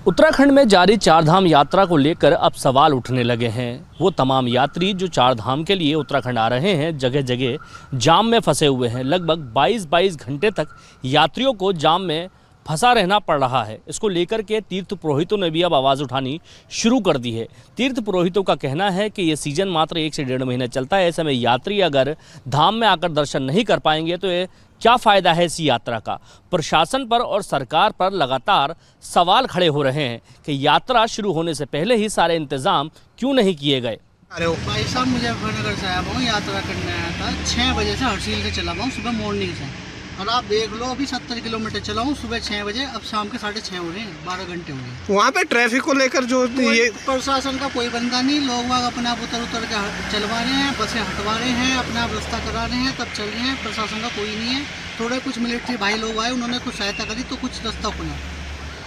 उत्तराखंड में जारी चारधाम यात्रा को लेकर अब सवाल उठने लगे हैं। वो तमाम यात्री जो चारधाम के लिए उत्तराखंड आ रहे हैं, जगह जगह जाम में फंसे हुए हैं। लगभग 22 घंटे तक यात्रियों को जाम में फंसा रहना पड़ रहा है। इसको लेकर के तीर्थ पुरोहितों ने भी अब आवाज़ उठानी शुरू कर दी है। तीर्थ पुरोहितों का कहना है कि ये सीजन मात्र 1 से 1.5 महीने चलता है। ऐसे में यात्री अगर धाम में आकर दर्शन नहीं कर पाएंगे तो ये क्या फ़ायदा है इस यात्रा का। प्रशासन पर और सरकार पर लगातार सवाल खड़े हो रहे हैं कि यात्रा शुरू होने से पहले ही सारे इंतज़ाम क्यों नहीं किए गए। अरे भाई साहब, मुजफ्फरनगर से आया हूँ, यात्रा करने आया था। 6 बजे से हरसील से चला हुआ सुबह मॉर्निंग से, और आप देख लो अभी 70 किलोमीटर चला हूँ सुबह 6 बजे, अब शाम के 6:30 हो रहे हैं, 12 घंटे हो गए। वहाँ पे ट्रैफिक को लेकर जो ये प्रशासन का कोई बंदा नहीं, लोग वहाँ अपने आप उतर के चलवा रहे हैं, बसें हटवा रहे हैं, अपना आप रास्ता करा रहे हैं, तब चल रहे हैं। प्रशासन का कोई नहीं है। थोड़े कुछ मिलिट्री भाई लोग आए, उन्होंने कुछ सहायता करी तो कुछ रास्ता खुला,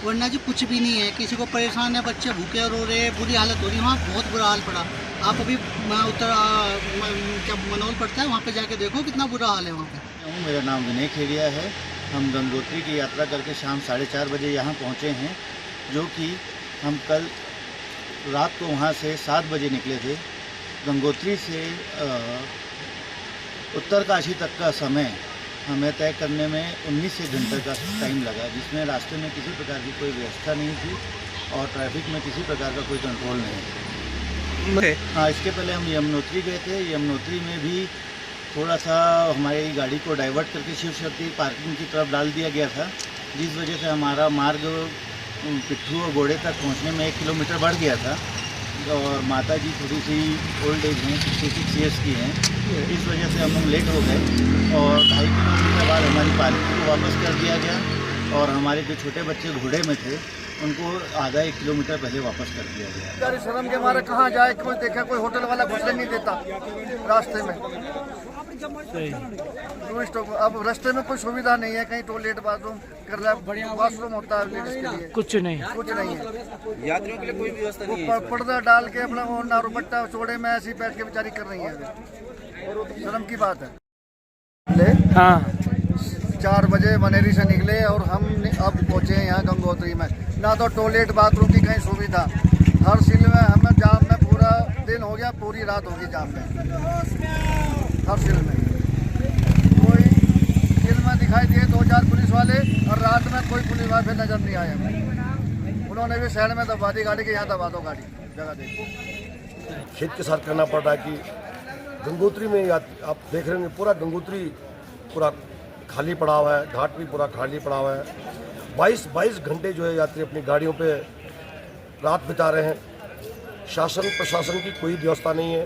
वरना जी कुछ भी नहीं है। किसी को परेशान है, बच्चे भूखे रो रहे, बुरी हालत हो रही है। वहाँ बहुत बुरा हाल पड़ा। आप अभी क्या मनोल पड़ता है, वहाँ पे जाके देखो कितना बुरा हाल है वहाँ पे। मेरा नाम विनय खेड़िया है। हम गंगोत्री की यात्रा करके शाम 4:30 बजे यहाँ पहुँचे हैं, जो कि हम कल रात को वहाँ से 7 बजे निकले थे। गंगोत्री से उत्तरकाशी तक का समय हमें तय करने में 19 घंटे का टाइम लगा, जिसमें रास्ते में किसी प्रकार की कोई व्यवस्था नहीं थी और ट्रैफिक में किसी प्रकार का कोई कंट्रोल नहीं था। हाँ, इसके पहले हम यमुनोत्री गए थे। यमुनोत्री में भी थोड़ा सा हमारी गाड़ी को डाइवर्ट करके शिव शक्ति पार्किंग की तरफ डाल दिया गया था, जिस वजह से हमारा मार्ग पिट्ठू और घोड़े तक पहुंचने में 1 किलोमीटर बढ़ गया था। और माता जी थोड़ी सी ओल्ड एज हैं, 66 ईयर्स की हैं, इस वजह से हम लोग लेट हो गए और 2.5 किलोमीटर बाद हमारी पालकी को वापस कर दिया गया और हमारे जो छोटे बच्चे घोड़े में थे उनको आधा 1 किलोमीटर पहले वापस कर दिया गया। शर्म के मारे कहाँ जाए, कोई देखे, कोई होटल वाला घुसने नहीं देता रास्ते में। टूरिस्ट अब रास्ते में कोई सुविधा नहीं है, कहीं टॉयलेट बाथरूम कर रहा है, वॉशरूम होता है लेडीज के लिए, कुछ नहीं है। यात्रियों के लिए कोई व्यवस्था नहीं है। पर्दा डाल के अपना वो नारुपट्टा चौड़े में ऐसी बैठ के बेचारी कर रही है। शर्म की बात है। हाँ, 4 बजे मनेरी से निकले और हम अब पहुँचे हैं यहाँ गंगोत्री में। ना तो टॉयलेट बाथरूम की कहीं सुविधा, हर सिल में हमें जाम में पूरा दिन हो गया, पूरी रात होगी जाम में, हर सिल में। कोई सिल में दिखाई दिए 2-4 पुलिस वाले और रात में कोई पुलिस वाले नजर नहीं आए हमें। उन्होंने भी साइड में दबा दी गाड़ी के, यहाँ दबा दो गाड़ी, जगह देखो। खेत के साथ करना पड़ रहा है कि गंगोत्री में आप देख रहे हैं पूरा गंगोत्री पूरा खाली पड़ा हुआ है, घाट भी पूरा खाली पड़ा हुआ है। 22 घंटे जो है यात्री अपनी गाड़ियों पे रात बिता रहे हैं। शासन प्रशासन की कोई व्यवस्था नहीं है।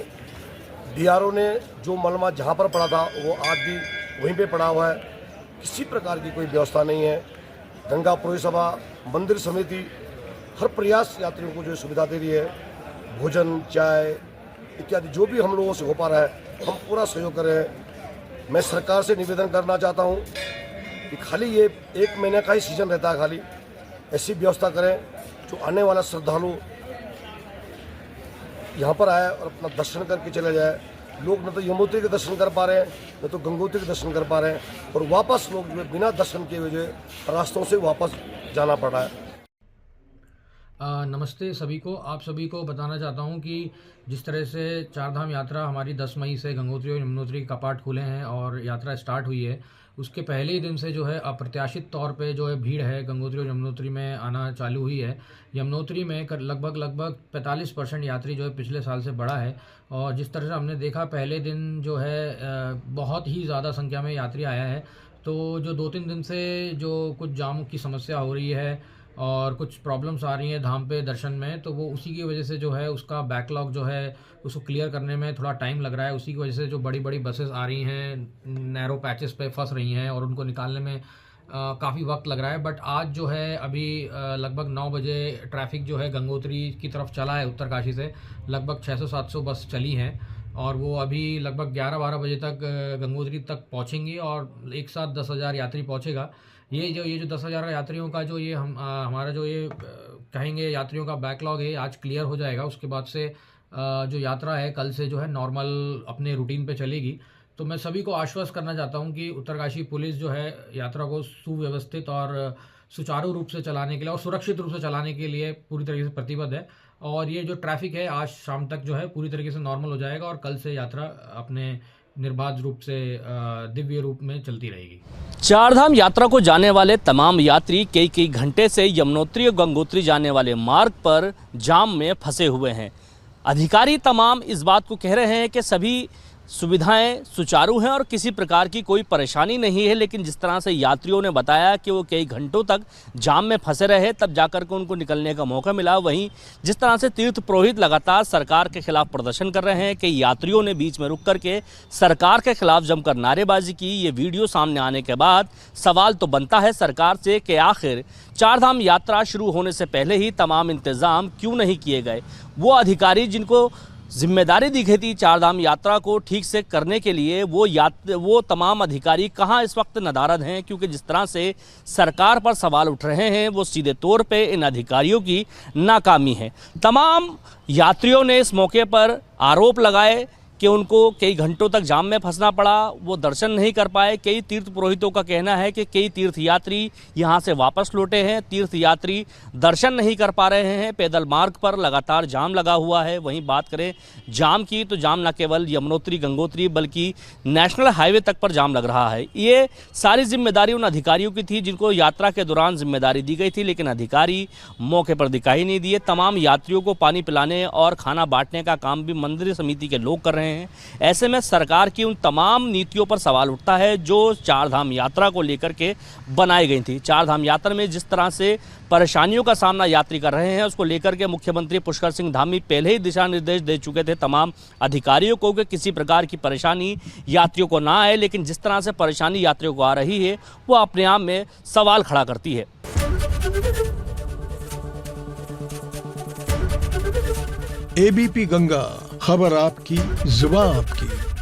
डीआरओ ने जो मलबा जहाँ पर पड़ा था वो आज भी वहीं पे पड़ा हुआ है। किसी प्रकार की कोई व्यवस्था नहीं है। गंगा पुरोहित सभा, मंदिर समिति हर प्रयास यात्रियों को जो सुविधा दे रही है, भोजन, चाय इत्यादि जो भी हम लोगों से हो पा रहा है हम पूरा सहयोग कर रहे हैं। मैं सरकार से निवेदन करना चाहता हूं कि खाली ये 1 महीने का ही सीजन रहता है, खाली ऐसी व्यवस्था करें जो आने वाला श्रद्धालु यहाँ पर आए और अपना दर्शन करके चले जाए। लोग न तो यमुनोत्री के दर्शन कर पा रहे हैं, न तो गंगोत्री के दर्शन कर पा रहे हैं और वापस लोग जो बिना दर्शन किए हुए रास्तों से वापस जाना पड़ रहा है। नमस्ते सभी को। आप सभी को बताना चाहता हूं कि जिस तरह से चारधाम यात्रा हमारी 10 मई से गंगोत्री और यमुनोत्री के कपाट खुले हैं और यात्रा स्टार्ट हुई है, उसके पहले ही दिन से जो है अप्रत्याशित तौर पे जो है भीड़ है गंगोत्री और यमुनोत्री में आना चालू हुई है। यमुनोत्री में लगभग 45% यात्री जो है पिछले साल से बढ़ा है और जिस तरह से हमने देखा पहले दिन जो है बहुत ही ज़्यादा संख्या में यात्री आया है। तो जो 2-3 दिन से जो कुछ जाम की समस्या हो रही है और कुछ प्रॉब्लम्स आ रही हैं धाम पे दर्शन में, तो वो उसी की वजह से जो है उसका बैकलॉग जो है उसको क्लियर करने में थोड़ा टाइम लग रहा है। उसी की वजह से जो बड़ी बड़ी बसेस आ रही हैं नैरो पैचेस पे फंस रही हैं और उनको निकालने में काफ़ी वक्त लग रहा है। बट आज जो है अभी लगभग 9 बजे ट्रैफिक जो है गंगोत्री की तरफ चला है। उत्तरकाशी से लगभग 600-700 बस चली हैं और वो अभी लगभग 11-12 बजे तक गंगोत्री तक पहुँचेंगी और एक साथ 10,000 यात्री पहुँचेगा। ये जो 10,000 यात्रियों का जो ये हमारा जो ये कहेंगे यात्रियों का बैकलॉग है आज क्लियर हो जाएगा। उसके बाद से जो यात्रा है कल से जो है नॉर्मल अपने रूटीन पे चलेगी। तो मैं सभी को आश्वस्त करना चाहता हूं कि उत्तरकाशी पुलिस जो है यात्रा को सुव्यवस्थित और सुचारू रूप से चलाने के लिए और सुरक्षित रूप से चलाने के लिए पूरी तरीके से प्रतिबद्ध है। और ये जो ट्रैफिक है आज शाम तक जो है पूरी तरीके से नॉर्मल हो जाएगा और कल से यात्रा अपने निर्बाध रूप से दिव्य रूप में चलती रहेगी। चारधाम यात्रा को जाने वाले तमाम यात्री कई घंटे से यमुनोत्री और गंगोत्री जाने वाले मार्ग पर जाम में फंसे हुए हैं। अधिकारी तमाम इस बात को कह रहे हैं कि सभी सुविधाएं सुचारू हैं और किसी प्रकार की कोई परेशानी नहीं है, लेकिन जिस तरह से यात्रियों ने बताया कि वो कई घंटों तक जाम में फंसे रहे तब जाकर के उनको निकलने का मौका मिला। वहीं जिस तरह से तीर्थ पुरोहित लगातार सरकार के खिलाफ प्रदर्शन कर रहे हैं कि यात्रियों ने बीच में रुक करके सरकार के खिलाफ जमकर नारेबाजी की। ये वीडियो सामने आने के बाद सवाल तो बनता है सरकार से कि आखिर चारधाम यात्रा शुरू होने से पहले ही तमाम इंतज़ाम क्यों नहीं किए गए। वो अधिकारी जिनको जिम्मेदारी दी गई थी चारधाम यात्रा को ठीक से करने के लिए, वो तमाम अधिकारी कहां इस वक्त नदारद हैं, क्योंकि जिस तरह से सरकार पर सवाल उठ रहे हैं वो सीधे तौर पे इन अधिकारियों की नाकामी है। तमाम यात्रियों ने इस मौके पर आरोप लगाए कि उनको कई घंटों तक जाम में फंसना पड़ा, वो दर्शन नहीं कर पाए। कई तीर्थ पुरोहितों का कहना है कि कई तीर्थयात्री यहाँ से वापस लौटे हैं, तीर्थयात्री दर्शन नहीं कर पा रहे हैं। पैदल मार्ग पर लगातार जाम लगा हुआ है। वहीं बात करें जाम की तो जाम न केवल यमुनोत्री गंगोत्री बल्कि नेशनल हाईवे तक पर जाम लग रहा है। ये सारी जिम्मेदारी उन अधिकारियों की थी जिनको यात्रा के दौरान जिम्मेदारी दी गई थी, लेकिन अधिकारी मौके पर दिखाई नहीं दिए। तमाम यात्रियों को पानी पिलाने और खाना बांटने का काम भी मंदिर समिति के लोग कर रहे हैं। ऐसे में सरकार की उन तमाम नीतियों पर सवाल उठता है जो चारधाम यात्रा को लेकर के बनाई गई थी। चारधाम यात्रा में जिस तरह से परेशानियों का सामना यात्री कर रहे हैं उसको लेकर के मुख्यमंत्री पुष्कर सिंह धामी पहले ही दिशा निर्देश दे चुके थे तमाम अधिकारियों को कि किसी प्रकार की परेशानी यात्रियों को ना आए, लेकिन जिस तरह से परेशानी यात्रियों को आ रही है वो अपने आप में सवाल खड़ा करती है। एबीपी गंगा, खबर आपकी, जुबान आपकी।